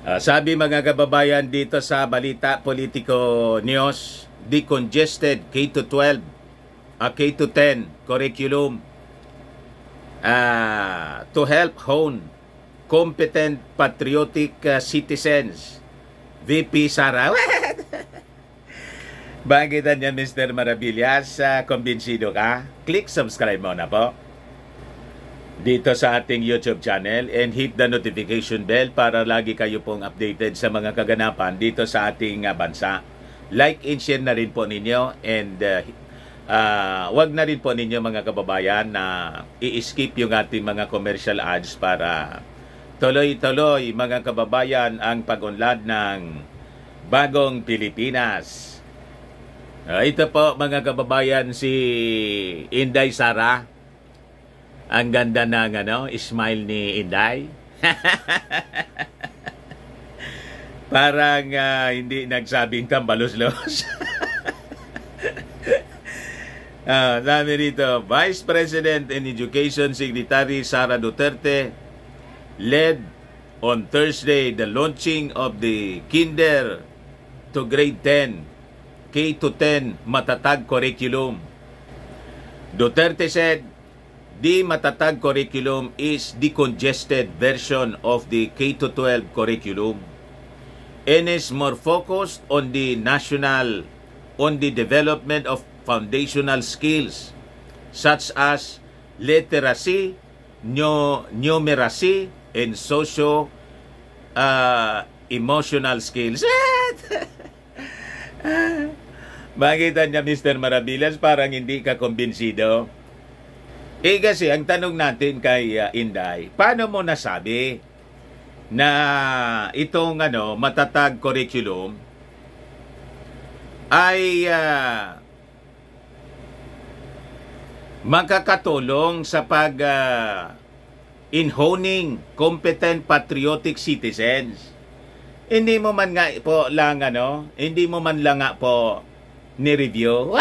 Sabi mga kababayan dito sa Balita Politico News, decongested K-12, K-10 curriculum to help hone competent patriotic citizens. VP Sara. Bagitan niya Mr. Maravillas, kumbinsido ka? Click subscribe mo na po dito sa ating YouTube channel and hit the notification bell para lagi kayo pong updated sa mga kaganapan dito sa ating bansa. Like and share na rin po ninyo and wag na rin po ninyo mga kababayan na i-skip yung ating mga commercial ads para tuloy-tuloy mga kababayan ang pag-unlad ng bagong Pilipinas. Ito po mga kababayan si Inday Sara. Ang ganda ng smile ni Inday. Parang hindi nagsabing tambalos-los. Sabi rito, Vice President and Education Secretary Sara Duterte led on Thursday the launching of the Kinder to Grade 10, K-10 Matatag Curriculum. Duterte said, the Matatag curriculum is the congested version of the K-12 curriculum and is more focused on the development of foundational skills such as literacy, numeracy, and emotional skills. Makita niya Mr. Maravillas, parang hindi ka kumbinsido. Kasi ang tanong natin kay Inday, paano mo nasabi na itong matatag curriculum ay makakatulong sa in-honing competent patriotic citizens? Hindi mo man nga po lang hindi mo man lang nga po ni-review.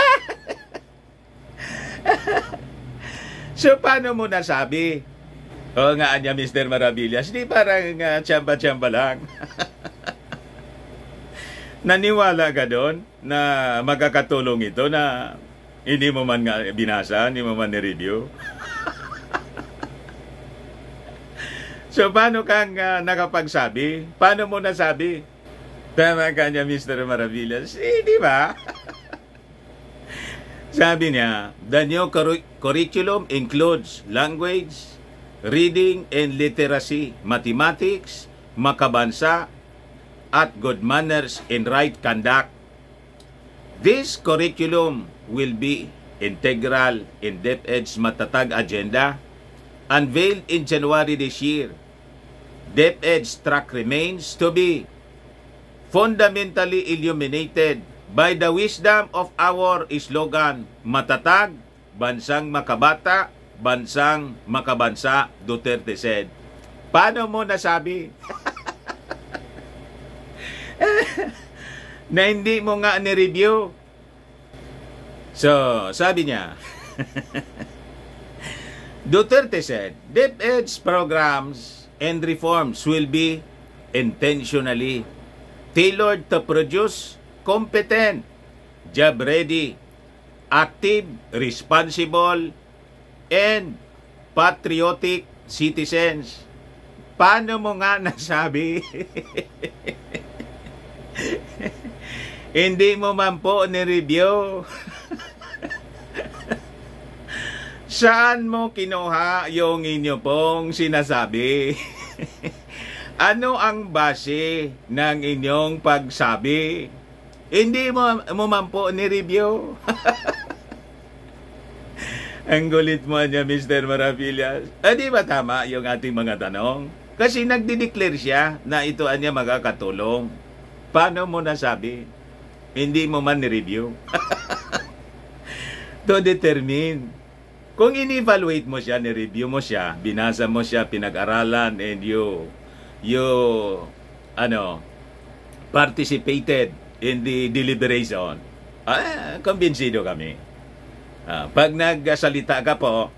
So, paano mo nasabi? Oo nga niya, Mr. Maravillas. Di parang tsamba-tsamba lang. Naniwala ka doon na magkakatulong ito na hindi mo man nga binasa, hindi mo man ni-review? So, paano kang nakapagsabi? Paano mo nasabi? Tama ka niya, Mr. Maravillas. Di ba? Sabi niya, the new curriculum includes language, reading and literacy, mathematics, makabansa, at good manners and right conduct. This curriculum will be integral in DepEd's Matatag agenda, unveiled in January this year. DepEd's track remains to be fundamentally illuminated by the wisdom of our slogan, Matatag, Bansang Makabata, Bansang Makabansa, Duterte said. Paano mo nasabi? Na hindi mo nga ni-review? So, sabi niya, Duterte said, DepEd's programs and reforms will be intentionally tailored to produce competent, job-ready, active, responsible, and patriotic citizens. Paano mo nga nasabi? Hindi mo man po ni-review. Saan mo kinuha yung inyo pong sinasabi? Ano ang base ng inyong pagsabi? Hindi mo man po ni-review. Ang gulit mo niya, Mr. Maravillas. Di ba tama yung ating mga tanong? Kasi nagdi-declare siya na ito niya magkakatulong. Paano mo nasabi? Hindi mo man ni-review. To determine. Kung in-evaluate mo siya, ni-review mo siya, binasa mo siya, pinag-aralan, and you participated in the deliberation, kumbinsido kami. Pag nagsalita ka po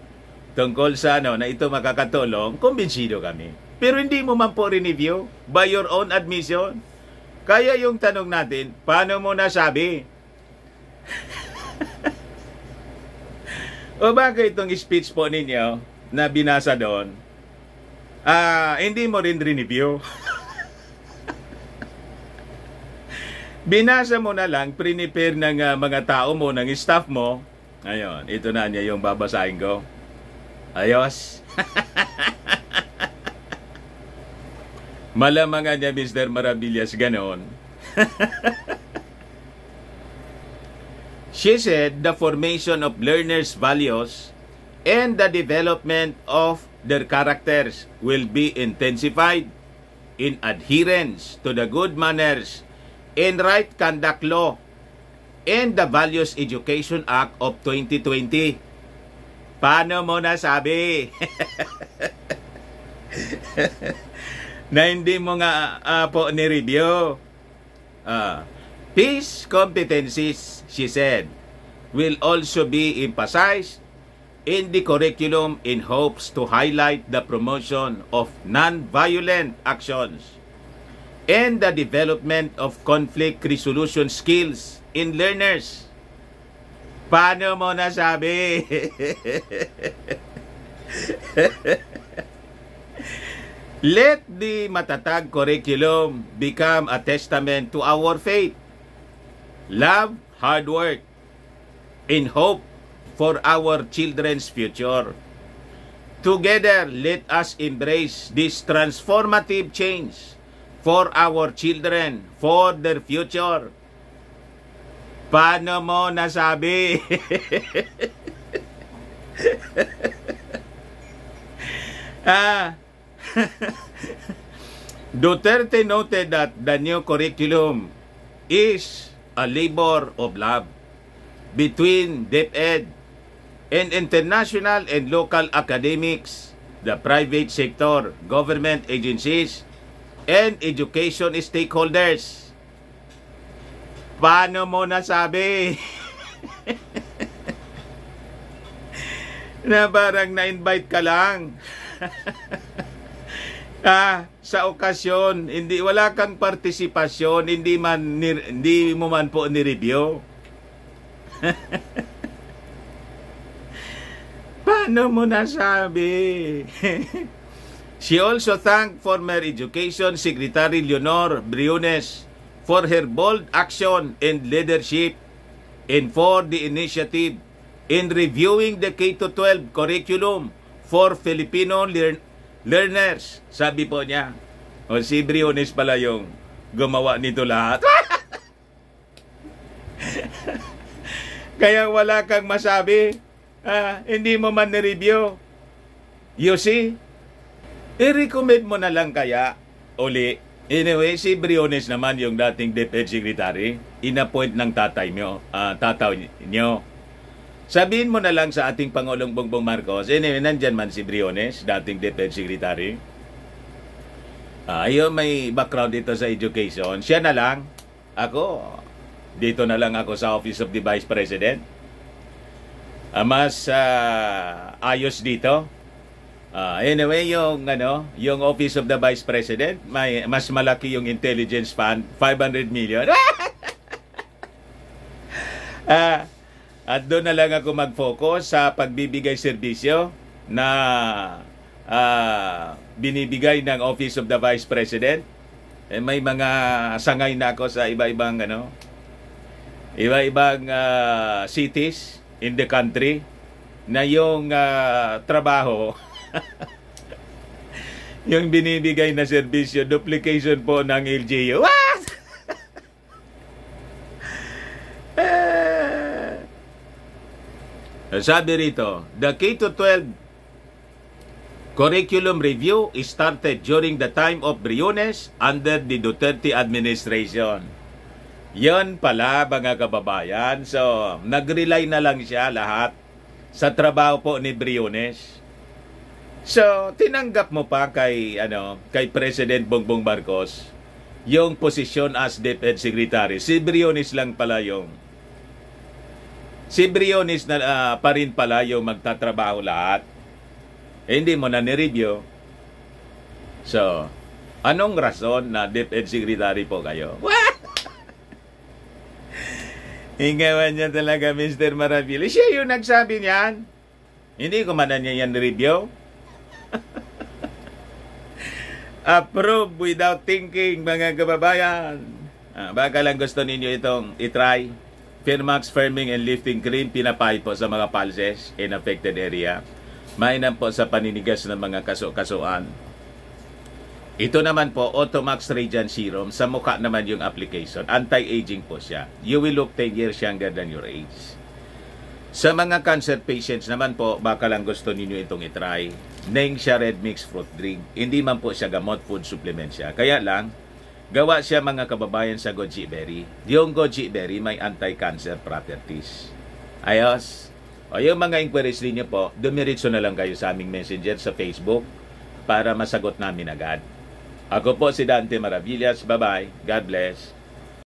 tungkol sa na ito makakatulong, kumbinsido kami. Pero hindi mo man po review by your own admission. Kaya yung tanong natin, paano mo nasabi? O bakit itong speech po ninyo na binasa doon, hindi mo rin review? Binasa mo na lang, prepare ng mga tao mo, ng staff mo. Ayun, ito na niya yung babasahin ko. Ayos. Malamangan niya, Mr. Maravillas, ganon. She said the formation of learners' values and the development of their characters will be intensified in adherence to the good manners and right conduct law and the Values Education Act of 2020. Paano mo nasabi? Na hindi mo nga po ni-review. Peace competencies, she said, will also be emphasized in the curriculum in hopes to highlight the promotion of non-violent actions and the development of conflict resolution skills in learners. Paano mo nasabi? Let the matatag curriculum become a testament to our faith, love, hard work, and hope for our children's future. Together, let us embrace this transformative change for our children, for their future. Paano mo nasabi? Duterte noted that the new curriculum is a labor of love between DepEd and international and local academics, the private sector, government agencies, and education stakeholders. Paano mo nasabi? Na parang na-invite ka lang. Sa okasyon, wala kang partisipasyon, hindi mo man po ni-review. Paano mo nasabi? She also thanked former Education Secretary Leonor Briones for her bold action and leadership and for the initiative in reviewing the K-12 curriculum for Filipino learners. Sabi po niya, si Briones pala yung gumawa nito lahat. Kaya wala kang masabi. Hindi mo man ni-review. You see? I-recommend mo na lang kaya uli. Anyway, si Briones naman yung dating DepEd Secretary, inappoint ng tatay nyo. Sabihin mo na lang sa ating Pangulong Bongbong Marcos, anyway, nandyan man si Briones, dating DepEd Secretary. Ayun, may background dito sa education. Siya na lang. Ako, dito na lang ako sa Office of the Vice President. Mas ayos dito. Anyway, yung Office of the Vice President, mas malaki yung intelligence fund, 500 million. At doon na lang ako mag-focus sa pagbibigay serbisyo na binibigay ng Office of the Vice President. May mga sangay na ako sa iba-ibang cities in the country na yung trabaho yung binibigay na serbisyo, duplication po ng LGU. What? Sabi rito, the K-12 curriculum review started during the time of Briones under the Duterte administration. Yon pala, mga kababayan. So, nag-rely na lang siya lahat sa trabaho po ni Briones. So, tinanggap mo pa kay President Bongbong Marcos yung posisyon as DepEd Secretary. Si Briones lang pala si Briones na pa rin pala yung magtatrabaho lahat. Hindi mo na ni-review. So, anong rason na DepEd Secretary po kayo? What? Hingawan niya talaga, Mr. Marabili. Siya yung nagsabi niyan. Hindi ko man niya yan review. Approve without thinking, mga kababayan. Baka lang gusto ninyo itong itry. Firmax Firming and Lifting Cream, pinapahid po sa mga pulses in affected area. Mainam po sa paninigas ng mga kaso-kasuan. Ito naman po, Automax Radiant Serum. Sa mukha naman yung application. Anti-aging po siya. You will look 10 years younger than your age. Sa mga cancer patients naman po, baka lang gusto ninyo itong itry. Neng siya red mixed fruit drink. Hindi man po siya gamot, food supplement siya. Kaya lang, gawa siya mga kababayan sa goji berry. Yung goji berry may anti-cancer properties. Ayos. O yung mga inquiries ninyo po, dumiritso na lang kayo sa aming messenger sa Facebook para masagot namin agad. Ako po si Dante Maravillas. Bye-bye. God bless.